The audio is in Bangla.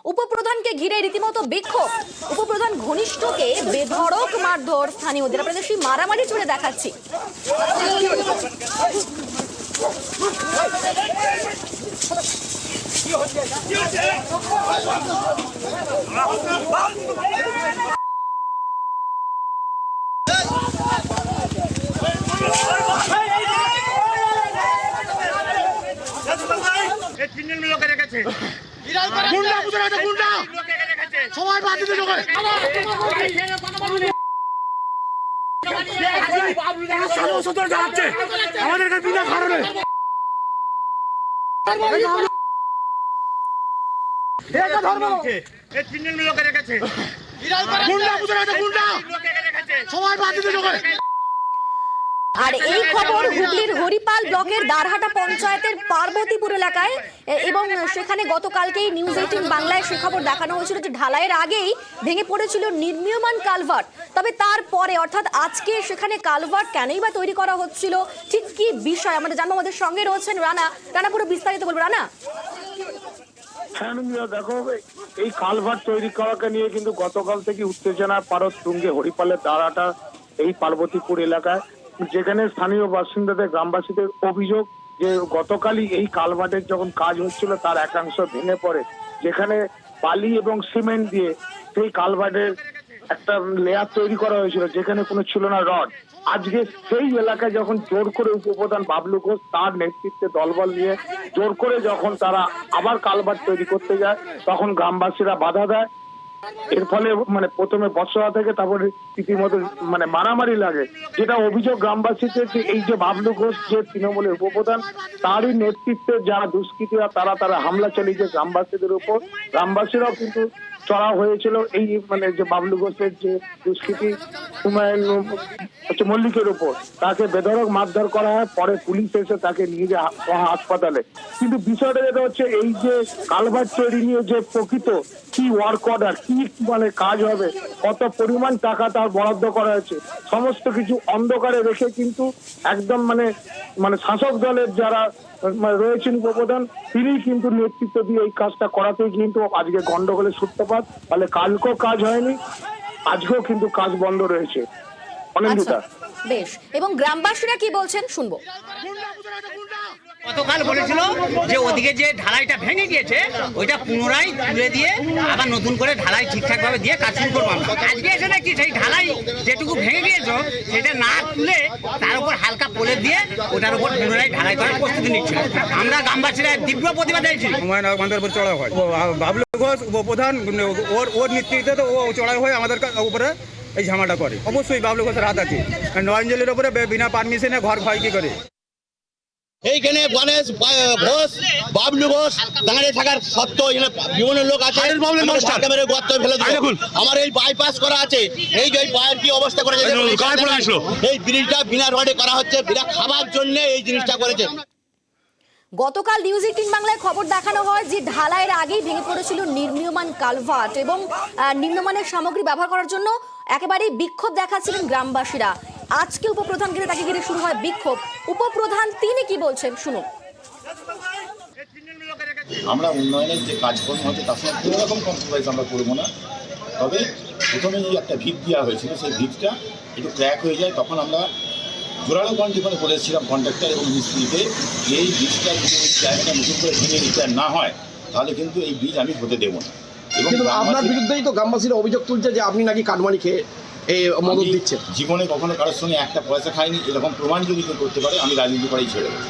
উপপ্রধানকে ঘিরে রীতিমতো বিক্ষোভ। উপপ্রধান ঘনিষ্ঠকে বেধড়ক মারধর স্থানীয়দের। আপনাদের সেই মারামারি চলে দেখাচ্ছি। আমাদেরকে বিনা কারণে আর এই খবর হুগলির হরিপাল ব্লকের দারহাটা পঞ্চায়েতের পার্বতীপুর এলাকায়, এবং সেখানে গতকালকেই নিউজ 18 বাংলায় সে খবর দেখানো হয়েছিল যে ঢালাইয়ের আগেই ভেঙে পড়েছিল নির্মীয়মান কালভার্ট। তবে তারপরে অর্থাৎ আজকে সেখানে কালভার্ট কেনই বা তৈরি করা হচ্ছিল, ঠিক কি বিষয় আমরা জানবো। আমাদের সঙ্গে রয়েছেন রানা পুরো বিস্তারিত বলবো। রানা, হ্যাঁ দেখো, এই কালভার্ট তৈরি করাকে নিয়ে কিন্তু গতকাল থেকে উত্তেজনা পারদ তুঙ্গে হরিপালের দাঁড়াটা এই পার্বতীপুর এলাকায়, যেখানে স্থানীয় বাসিন্দাদের গ্রামবাসীদের অভিযোগ যে গতকালই এই কালভার্টের যখন কাজ হচ্ছিল তার একাংশ ভেঙে পড়ে, যেখানে বালি এবং সিমেন্ট দিয়ে সেই কালভার্টের একটা লেয়ার তৈরি করা হয়েছিল যেখানে কোনো ছিল না রড। আজকে সেই এলাকায় যখন জোর করে উপপ্রধান বাবলু ঘোষ তার নেতৃত্বে দলবল নিয়ে জোর করে যখন তারা আবার কালভার্ট তৈরি করতে যায় তখন গ্রামবাসীরা বাধা দেয়। এর ফলে প্রথমে বর্ষা থেকে তারপরে রীতিমতো মারামারি লাগে, যেটা অভিযোগ গ্রামবাসীদের যে এই যে বাবলু ঘোষ যে তৃণমূলের উপপ্রধান তারই নেতৃত্বে যারা দুষ্কৃতীরা তারা হামলা চালিয়েছে গ্রামবাসীদের উপর। গ্রামবাসীরাও কিন্তু চড়াও হয়েছিল এই যে বাবলু ঘোষের যে দুষ্কৃতী হুমায়ুন মল্লিকের উপর, তাকে বেধড়ক মারধর করা হয়। পরে পুলিশ এসে তাকে নিয়ে যায় হাসপাতালে। কিন্তু বিষয়টা যেটা হচ্ছে এই যে কালভার্ট তৈরি নিয়ে যে প্রকৃত কি ওয়ার্ক অর্ডার, কি কাজ হবে, কত পরিমাণ টাকা তার বরাদ্দ করা হয়েছে, সমস্ত কিছু অন্ধকারে রেখে কিন্তু একদম শাসক দলের যারা রয়েছেন উপপ্রধান তিনি কিন্তু নেতৃত্ব দিয়ে এই কাজটা করাতেই কিন্তু আজকে গন্ডগোলের সূত্রপাত। ফলে কালকেও কাজ হয়নি, আজকেও কিন্তু কাজ বন্ধ রয়েছে। অনিন্দিতা, বেশ, এবং গ্রামবাসীরা কি বলছেন শুনবো। গতকাল বলেছিল যে ওদিকে যে ঢালাইটা ভেঙে গিয়েছে ওইটা পুনরায় তুলে দিয়ে আবার নতুন করে ঢালাই ঠিকঠাক ভাবে দিয়ে কাজ শুরু করবো। আজকে এসে দেখছি সেই ঢালাই যেটুকু ভেঙে গিয়েছে সেটা না তুলে তার উপর হালকা পোলে দিয়ে ওটার উপর পুনরায় ঢালাই করার প্রস্তুতি নিচ্ছে। আমরা গ্রামবাসীরা তীব্র প্রতিবাদ জানাচ্ছি। আমাদের উপর চড়াও হয়, বাবলু ঘোষ উপপ্রধান ওর নেতৃত্বে তো ও চড়াও হয় আমাদের উপরে এই ঝামেলাটা করে। অবশ্যই বাবলু ঘোষের হাত আছে। নয়ঞ্জলির উপরে বিনা পারমিশনে ঘর ভয় কি করে এইখানে গণেশ ঘোষ বাবলু ঘোষ দাঁড়িয়ে থাকার সত্ত্বেও বিভিন্ন লোক আছে গর্ত ফেলে দিল। আমার এই বাইপাস করা আছে, এই যে পায়ের কি অবস্থা করেছে, এই ব্রিজটা বিনা রডে করা হচ্ছে, বিনা খাবার জন্য এই জিনিসটা করেছে। গতকাল নিউজ 18 বাংলায় খবর দেখানো হয় যে ঢালাইয়ের আগেই ভেঙে পড়েছিল নির্মীয়মান কালভার্ট, এবং নিম্নমানের সামগ্রী ব্যবহার করার জন্য একেবারেই বিক্ষোভ দেখাচ্ছিলেন গ্রামবাসীরা। আজকে উপপ্রধান ঘিরে তাকে ঘিরে শুরু হয় বিক্ষোভ। উপপ্রধান তিনি কি বলছেন শুনুন। আমরা উন্নয়নের যে কাজকর্ম হচ্ছে তার সঙ্গে কোনো রকম কম্প্রোমাইজ আমরা করবো না। তবে প্রথমে যে একটা ভিত দেওয়া হয়েছিল সেই ভিতটা একটু ক্র্যাক হয়ে যায়, তখন আমরা জোরালো কন্ডিশনে বলেছিলাম কন্ট্রাক্টর এবং মিস্ত্রিকে এই ব্রিজটা যদি ওই জায়গাটা নতুন করে ভেঙে রিপেয়ার না হয় তাহলে কিন্তু এই ব্রিজ আমি হতে দেবো না। এবং আপনার বিরুদ্ধেই তো গ্রামবাসীরা অভিযোগ তুলছে যে আপনি নাকি কাটমানি খেয়ে এই মদত দিচ্ছেন। জীবনে কখনো কারোর সঙ্গে একটা পয়সা খাইনি, এরকম প্রমাণ যদি কেউ করতে পারে আমি রাজনীতি করাই ছেড়ে দেবো।